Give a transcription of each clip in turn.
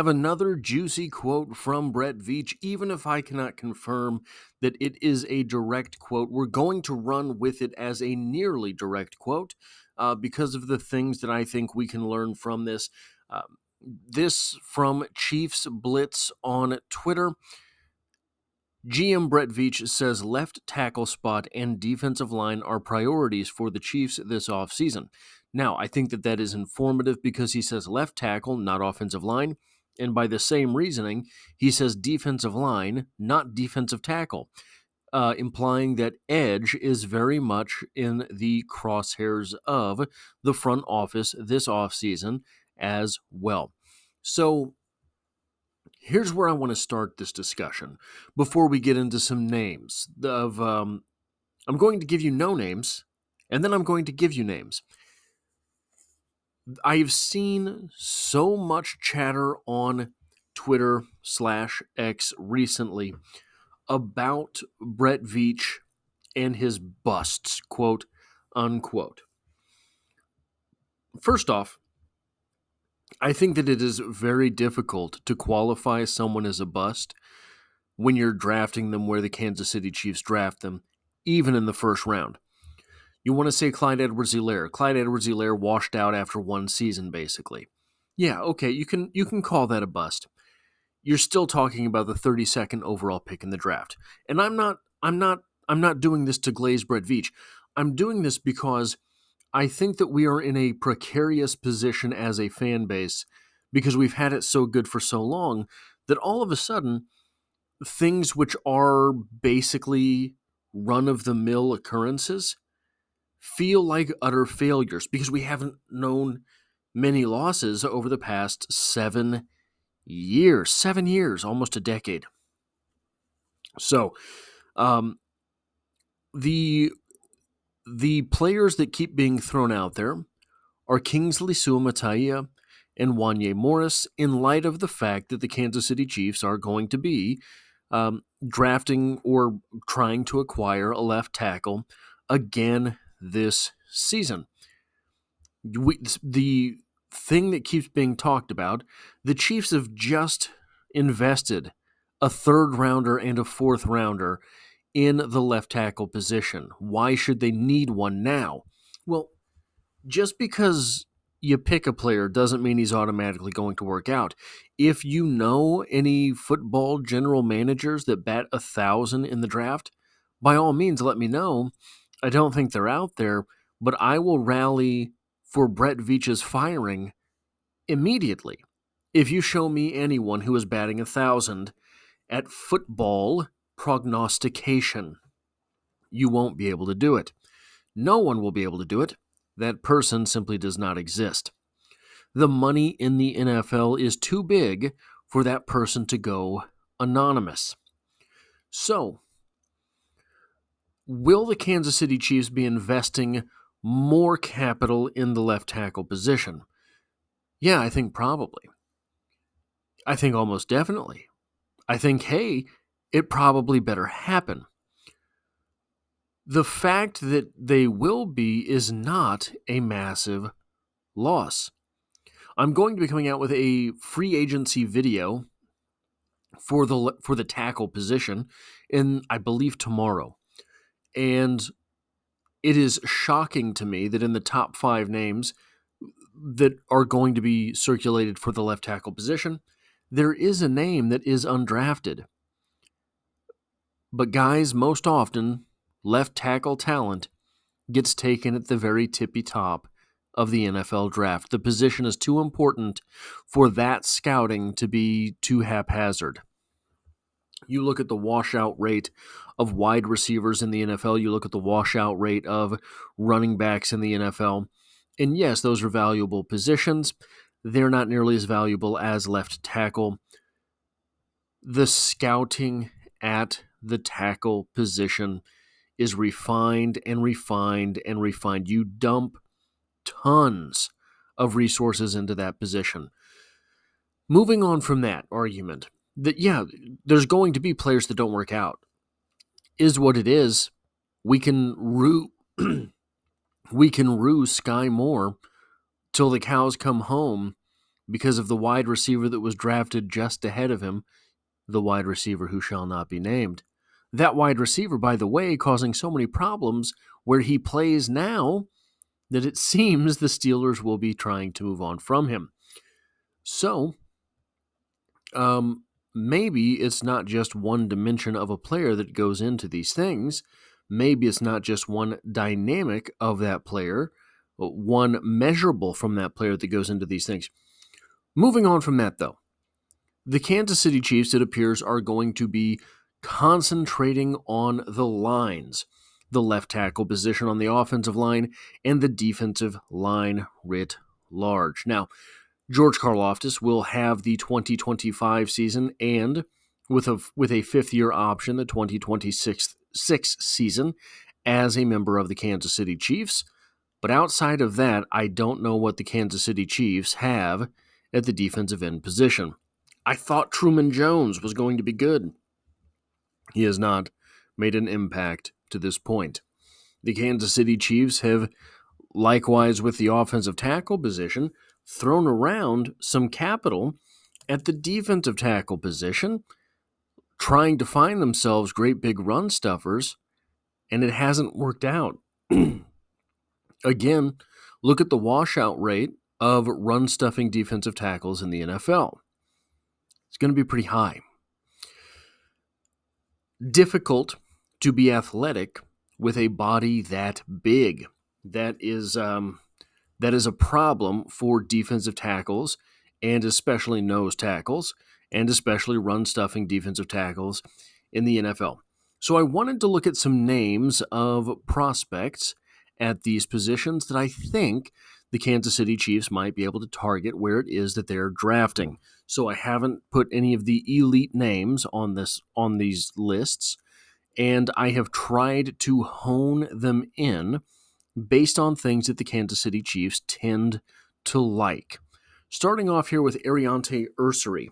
Have another juicy quote from Brett Veach, even if I cannot confirm that it is a direct quote. We're going to run with it as a nearly direct quote because of the things that I think we can learn from this. This from Chiefs Blitz on Twitter. GM Brett Veach says left tackle spot and defensive line are priorities for the Chiefs this offseason. Now, I think that is informative because he says left tackle, not offensive line. And by the same reasoning, he says defensive line, not defensive tackle, implying that edge is very much in the crosshairs of the front office this offseason as well. So here's where I want to start this discussion before we get into some names. I'm going to give you no names, and then I'm going to give you names. I've seen so much chatter on Twitter/X recently about Brett Veach and his busts, quote unquote. First off, I think that it is very difficult to qualify someone as a bust when you're drafting them where the Kansas City Chiefs draft them, even in the first round. You want to say Clyde Edwards-Helaire. Clyde Edwards-Helaire washed out after one season, basically. Yeah, okay, you can call that a bust. You're still talking about the 32nd overall pick in the draft. And I'm not doing this to glaze Brett Veach. I'm doing this because I think that we are in a precarious position as a fan base because we've had it so good for so long that all of a sudden things which are basically run-of-the-mill occurrences feel like utter failures because we haven't known many losses over the past 7 years. 7 years, almost a decade. So, the players that keep being thrown out there are Kingsley Suamataia and Wanye Morris in light of the fact that the Kansas City Chiefs are going to be drafting or trying to acquire a left tackle again this season. The thing that keeps being talked about, the Chiefs have just invested a third rounder and a fourth rounder in the left tackle position. Why should they need one now? Well, just because you pick a player doesn't mean he's automatically going to work out. If you know any football general managers that bat 1,000 in the draft, by all means, let me know. I don't think they're out there, but I will rally for Brett Veach's firing immediately. If you show me anyone who is batting 1,000 at football prognostication, you won't be able to do it. No one will be able to do it. That person simply does not exist. The money in the NFL is too big for that person to go anonymous. So, will the Kansas City Chiefs be investing more capital in the left tackle position? Yeah, I think probably. I think almost definitely. I think, hey, it probably better happen. The fact that they will be is not a massive loss. I'm going to be coming out with a free agency video for the tackle position in, I believe, tomorrow. And it is shocking to me that in the top 5 names that are going to be circulated for the left tackle position, there is a name that is undrafted. But guys, most often, left tackle talent gets taken at the very tippy top of the NFL draft. The position is too important for that scouting to be too haphazard. You look at the washout rate of wide receivers in the NFL, you look at the washout rate of running backs in the NFL, and yes, those are valuable positions. They're not nearly as valuable as left tackle. The scouting at the tackle position is refined and refined and refined. You dump tons of resources into that position. Moving on from that argument, that yeah, there's going to be players that don't work out. Is what it is. We can rue Sky Moore till the cows come home because of the wide receiver that was drafted just ahead of him, the wide receiver who shall not be named. That wide receiver, by the way, causing so many problems where he plays now that it seems the Steelers will be trying to move on from him. So, maybe it's not just one dimension of a player that goes into these things. Maybe it's not just one dynamic of that player, one measurable from that player that goes into these things. Moving on from that, though, the Kansas City Chiefs, it appears, are going to be concentrating on the lines, the left tackle position on the offensive line, and the defensive line writ large. Now, George Karlaftis will have the 2025 season and, with a fifth-year option, the 2026 season as a member of the Kansas City Chiefs. But outside of that, I don't know what the Kansas City Chiefs have at the defensive end position. I thought Truman Jones was going to be good. He has not made an impact to this point. The Kansas City Chiefs have, likewise with the offensive tackle position, thrown around some capital at the defensive tackle position, trying to find themselves great big run stuffers, and it hasn't worked out. Again, look at the washout rate of run-stuffing defensive tackles in the NFL. It's going to be pretty high. Difficult to be athletic with a body that big. That is a problem for defensive tackles, and especially nose tackles, and especially run-stuffing defensive tackles in the NFL. So I wanted to look at some names of prospects at these positions that I think the Kansas City Chiefs might be able to target where it is that they're drafting. So I haven't put any of the elite names on these lists, and I have tried to hone them in based on things that the Kansas City Chiefs tend to like. Starting off here with Ariante Ursery,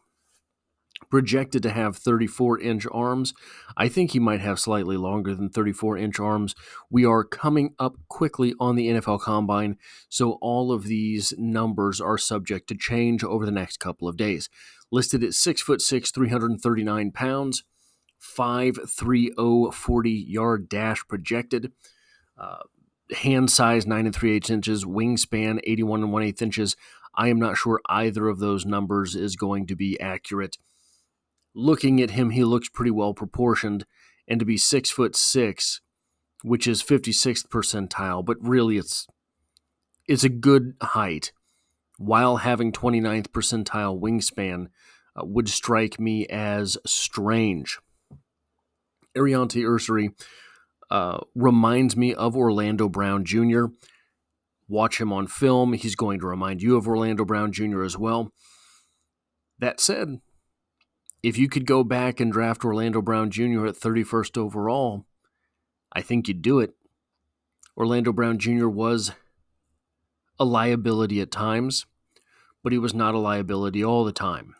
projected to have 34-inch arms. I think he might have slightly longer than 34-inch arms. We are coming up quickly on the NFL Combine, so all of these numbers are subject to change over the next couple of days. Listed at 6'6", 339 pounds, 5.30 40-yard dash projected. Hand size 9 3/8 inches, wingspan 81 1/8 inches. I am not sure either of those numbers is going to be accurate. Looking at him, he looks pretty well proportioned, and to be 6'6", which is 56th percentile, but really it's a good height, while having 29th percentile wingspan would strike me as strange. Ariante Ursery reminds me of Orlando Brown Jr. Watch him on film. He's going to remind you of Orlando Brown Jr. as well. That said, if you could go back and draft Orlando Brown Jr. at 31st overall, I think you'd do it. Orlando Brown Jr. was a liability at times, but he was not a liability all the time.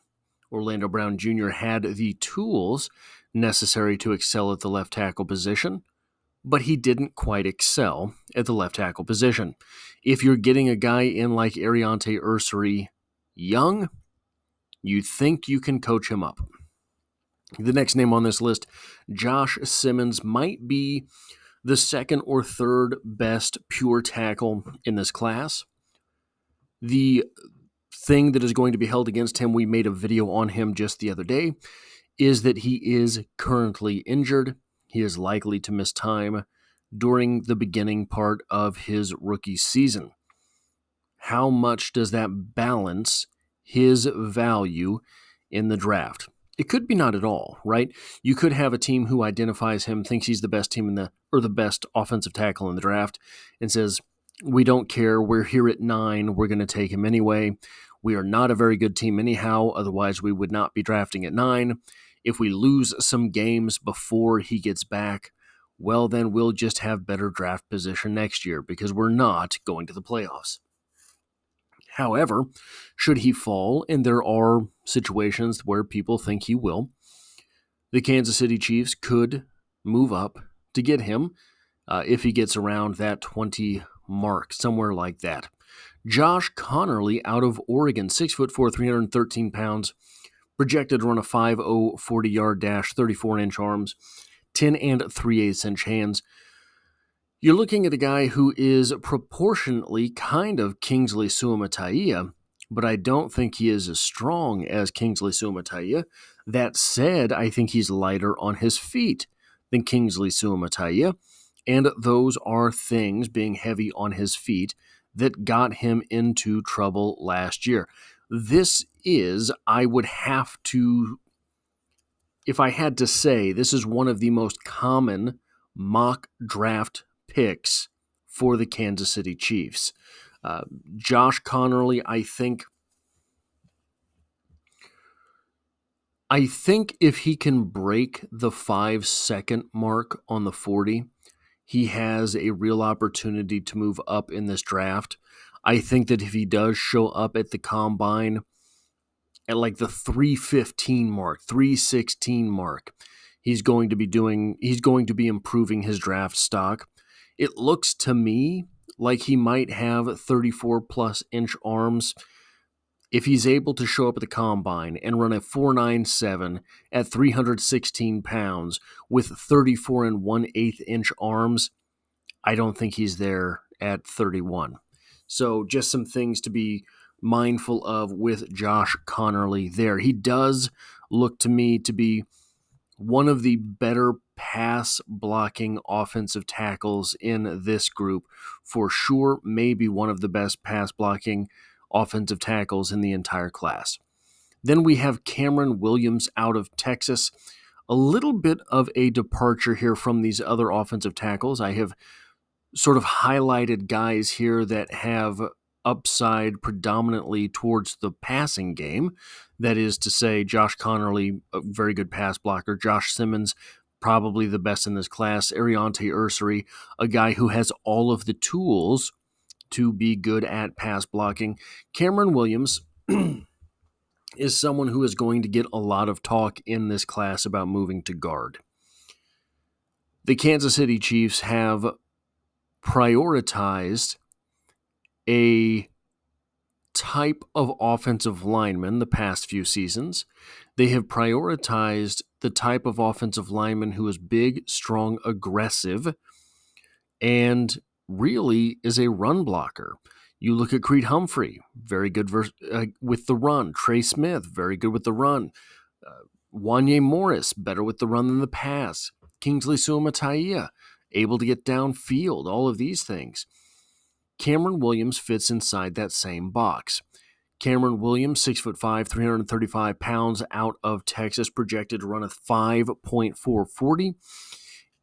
Orlando Brown Jr. had the tools necessary to excel at the left tackle position, but he didn't quite excel at the left tackle position. If you're getting a guy in like Ariante Ursery young, you think you can coach him up. The next name on this list, Josh Simmons, might be the second or third best pure tackle in this class. The thing that is going to be held against him, we made a video on him just the other day, is that he is currently injured. He is likely to miss time during the beginning part of his rookie season. How much does that balance his value in the draft? It could be not at all, right? You could have a team who identifies him, thinks he's the best team the best offensive tackle in the draft, and says, we don't care, we're here at 9, we're going to take him anyway. We are not a very good team anyhow, otherwise we would not be drafting at 9. If we lose some games before he gets back, well, then we'll just have better draft position next year because we're not going to the playoffs. However, should he fall, and there are situations where people think he will, the Kansas City Chiefs could move up to get him if he gets around that 20 mark, somewhere like that. Josh Connerly out of Oregon, 6'4", 313 pounds, projected to run a 5.0 40-yard dash, 34-inch arms, 10 and 3/8 inch hands. You're looking at a guy who is proportionately kind of Kingsley Suamataia, but I don't think he is as strong as Kingsley Suamataia. That said, I think he's lighter on his feet than Kingsley Suamataia, and those are things, being heavy on his feet, that got him into trouble last year. This is, I would have to, if I had to say, this is one of the most common mock draft picks for the Kansas City Chiefs. Josh Connerly, I think if he can break the 5-second mark on the 40, he has a real opportunity to move up in this draft. I think that if he does show up at the combine at like the 315 mark, 316 mark, he's going to be improving his draft stock. It looks to me like he might have 34+ inch arms. If he's able to show up at the combine and run a 4.97 at 316 pounds with 34 1/8 inch arms, I don't think he's there at 31. So just some things to be mindful of with Josh Connerly there. He does look to me to be one of the better pass blocking offensive tackles in this group for sure, maybe one of the best pass blocking offensive tackles in the entire class. Then we have Cameron Williams out of Texas. A little bit of a departure here from these other offensive tackles. I have sort of highlighted guys here that have upside predominantly towards the passing game. That is to say, Josh Connerly, a very good pass blocker. Josh Simmons, probably the best in this class. Ariante Ursary, a guy who has all of the tools to be good at pass blocking. Cameron Williams is someone who is going to get a lot of talk in this class about moving to guard. The Kansas City Chiefs have prioritized a type of offensive lineman the past few seasons. They have prioritized the type of offensive lineman who is big, strong, aggressive, and really is a run blocker. You look at Creed Humphrey, very good with the run. Trey Smith, very good with the run. Wanye Morris, better with the run than the pass. Kingsley Suamataia, able to get downfield, all of these things. Cameron Williams fits inside that same box. Cameron Williams, 6'5", 335 pounds, out of Texas, projected to run a 5.440,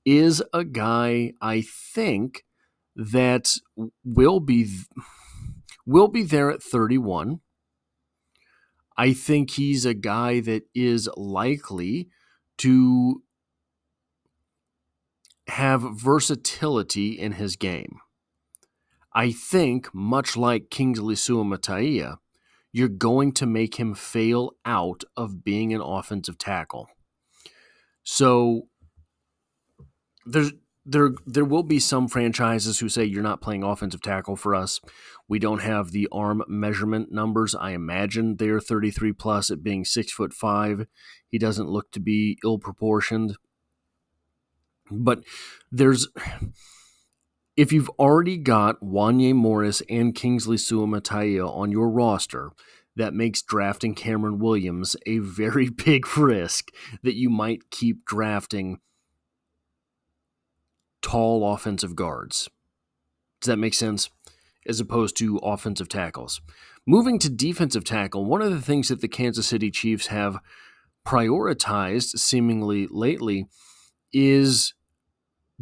is a guy I think that will be there at 31. I think he's a guy that is likely to have versatility in his game. I think, much like Kingsley Suamataia, you're going to make him fail out of being an offensive tackle. So there will be some franchises who say, you're not playing offensive tackle for us. We don't have the arm measurement numbers. I imagine they're 33 plus at being 6'5". He doesn't look to be ill proportioned. But if you've already got Wanye Morris and Kingsley Suamataia on your roster, that makes drafting Cameron Williams a very big risk that you might keep drafting tall offensive guards. Does that make sense? As opposed to offensive tackles. Moving to defensive tackle, one of the things that the Kansas City Chiefs have prioritized seemingly lately is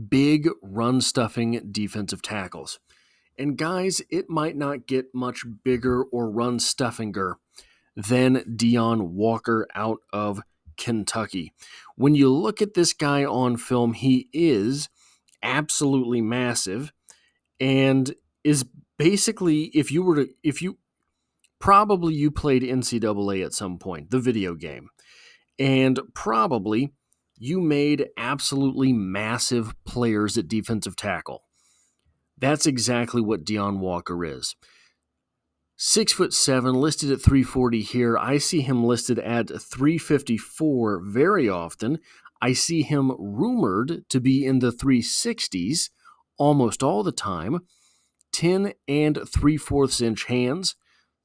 big run-stuffing defensive tackles. And guys, it might not get much bigger or run-stuffinger than Deone Walker out of Kentucky. When you look at this guy on film, he is absolutely massive and is basically, if you played NCAA at some point, the video game, and probably you made absolutely massive players at defensive tackle. That's exactly what Deone Walker is. 6'7", listed at 340 here. I see him listed at 354 very often. I see him rumored to be in the 360s almost all the time. 10 and 3/4 inch hands,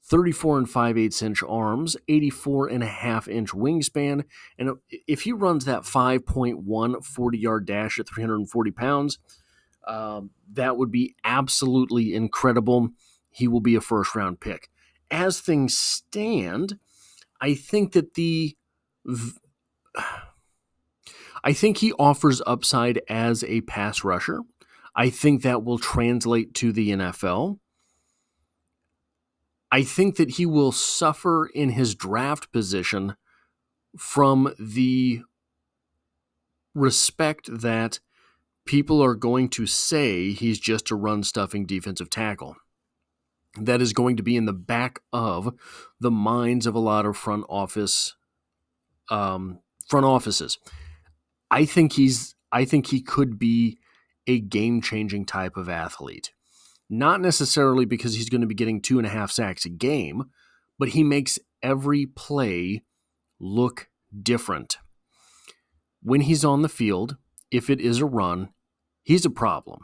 34 and 5/8 inch arms, 84 and a half inch wingspan. And if he runs that 5.1 40-yard dash at 340 pounds, that would be absolutely incredible. He will be a first-round pick. As things stand, I think that I think he offers upside as a pass rusher. I think that will translate to the NFL. I think that he will suffer in his draft position from the respect that people are going to say he's just a run-stuffing defensive tackle. That is going to be in the back of the minds of a lot of front offices. I think he could be a game-changing type of athlete. Not necessarily because he's going to be getting 2.5 sacks a game, but he makes every play look different. When he's on the field, if it is a run, he's a problem.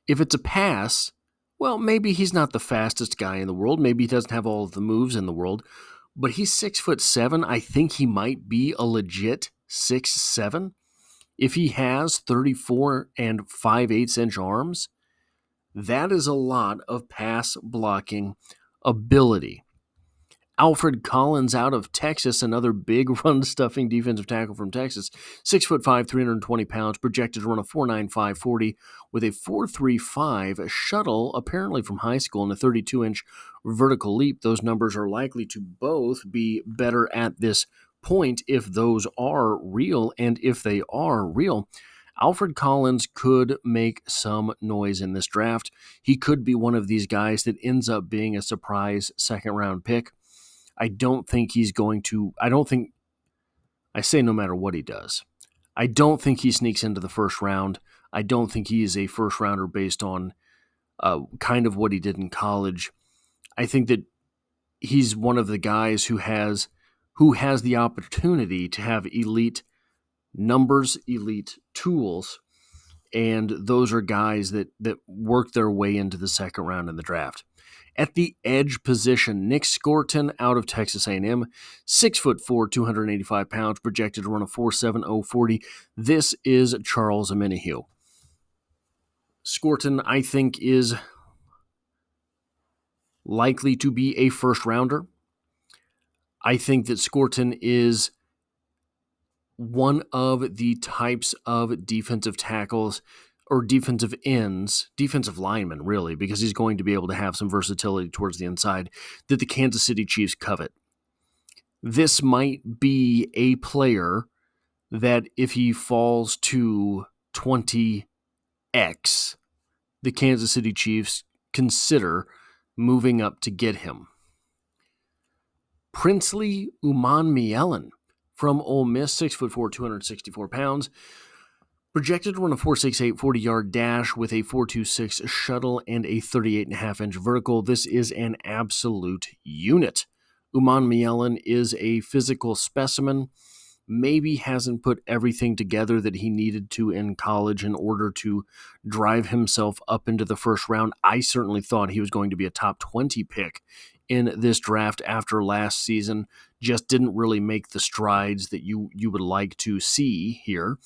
If it's a pass, well, maybe he's not the fastest guy in the world. Maybe he doesn't have all of the moves in the world, but he's 6'7". I think he might be a legit 6'7". If he has 34 and 5/8 inch arms, that is a lot of pass blocking ability. Alfred Collins out of Texas, another big run-stuffing defensive tackle from Texas, 6'5", 320 pounds, projected to run a 4.95 40 with a 4.35 shuttle, apparently from high school, and a 32-inch vertical leap. Those numbers are likely to both be better at this point if those are real, and if they are real, Alfred Collins could make some noise in this draft. He could be one of these guys that ends up being a surprise second-round pick. I say no matter what he does. I don't think he sneaks into the first round. I don't think he is a first rounder based on kind of what he did in college. I think that he's one of the guys who has the opportunity to have elite numbers, elite tools, and those are guys that work their way into the second round in the draft. At the edge position, Nick Scorton out of Texas A&M, 6'4", 285 pounds, projected to run a 4.70 40. This is Charles Omenihu. Scorton, I think, is likely to be a first rounder. I think that Scorton is one of the types of defensive tackles or defensive ends, defensive linemen, really, because he's going to be able to have some versatility towards the inside that the Kansas City Chiefs covet. This might be a player that if he falls to 20x, the Kansas City Chiefs consider moving up to get him. Princely Umanmielen from Ole Miss, 6'4", 264 pounds, projected to run a 4.68 40-yard dash with a 4.26 shuttle and a 38.5-inch vertical. This is an absolute unit. Umanmielen is a physical specimen. Maybe hasn't put everything together that he needed to in college in order to drive himself up into the first round. I certainly thought he was going to be a top 20 pick in this draft after last season. Just didn't really make the strides that you would like to see here.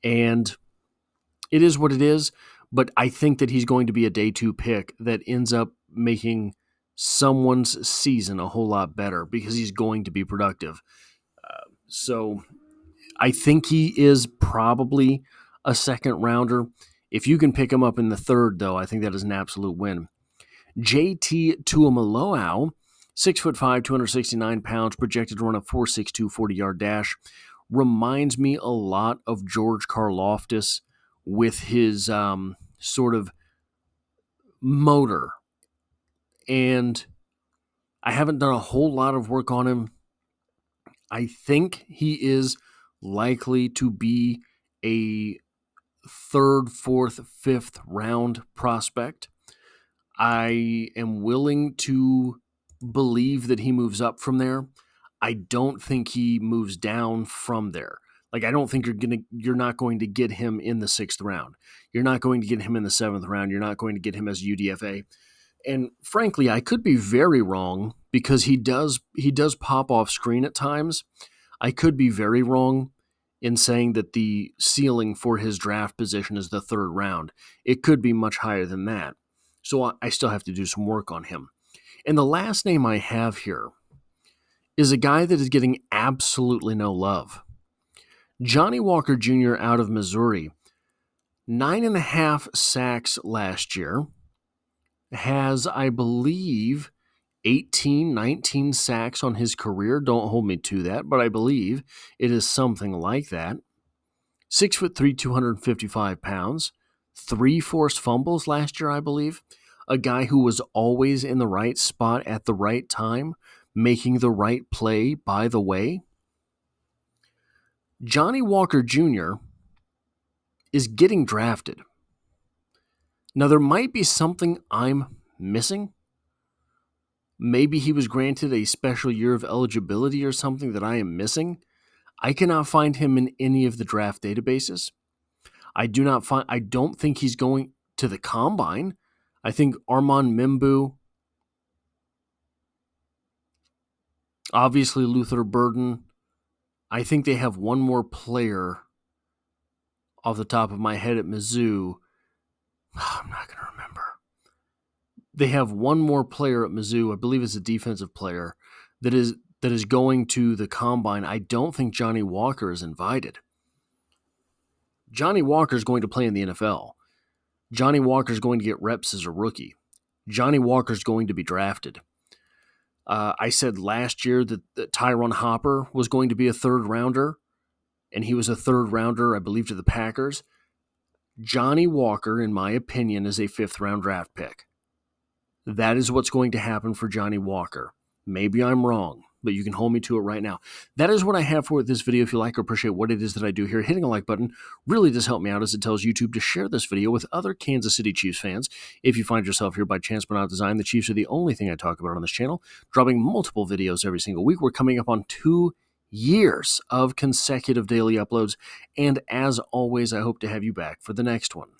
And it is what it is, but I think that he's going to be a day 2 pick that ends up making someone's season a whole lot better because he's going to be productive. So I think he is probably a second rounder. If you can pick him up in the third, though, I think that is an absolute win. JT Tuimoloau, 6'5", 269 pounds, projected to run a 4.62 40-yard dash. Reminds me a lot of George Karlaftis with his sort of motor. And I haven't done a whole lot of work on him. I think he is likely to be a 3rd, 4th, 5th round prospect. I am willing to believe that he moves up from there. I don't think he moves down from there. Like, I don't think you're not going to get him in the 6th round. You're not going to get him in the 7th round. You're not going to get him as UDFA. And frankly, I could be very wrong because he does pop off screen at times. I could be very wrong in saying that the ceiling for his draft position is the 3rd round. It could be much higher than that. So I still have to do some work on him. And the last name I have here is a guy that is getting absolutely no love. Johnny Walker Jr. out of Missouri, 9.5 sacks last year, has, I believe, 18, 19 sacks on his career. Don't hold me to that, but I believe it is something like that. 6'3", 255 pounds, 3 forced fumbles last year, I believe. A guy who was always in the right spot at the right time, making the right play, by the way. Johnny Walker Jr. is getting drafted. Now, there might be something I'm missing. Maybe he was granted a special year of eligibility or something that I am missing. I cannot find him in any of the draft databases. I don't think he's going to the combine. I think Armand Mimbu, obviously Luther Burden. I think they have one more player off the top of my head at Mizzou. I'm not going to remember. They have one more player at Mizzou. I believe it's a defensive player that is going to the combine. I don't think Johnny Walker is invited. Johnny Walker is going to play in the NFL. Johnny Walker is going to get reps as a rookie. Johnny Walker is going to be drafted. I said last year that Tyron Hopper was going to be a 3rd rounder, and he was a 3rd rounder, I believe, to the Packers. Johnny Walker, in my opinion, is a 5th round draft pick. That is what's going to happen for Johnny Walker. Maybe I'm wrong, but you can hold me to it right now. That is what I have for this video. If you like or appreciate what it is that I do here, hitting a like button really does help me out, as it tells YouTube to share this video with other Kansas City Chiefs fans. If you find yourself here by chance but not design, the Chiefs are the only thing I talk about on this channel, dropping multiple videos every single week. We're coming up on 2 years of consecutive daily uploads, and as always, I hope to have you back for the next one.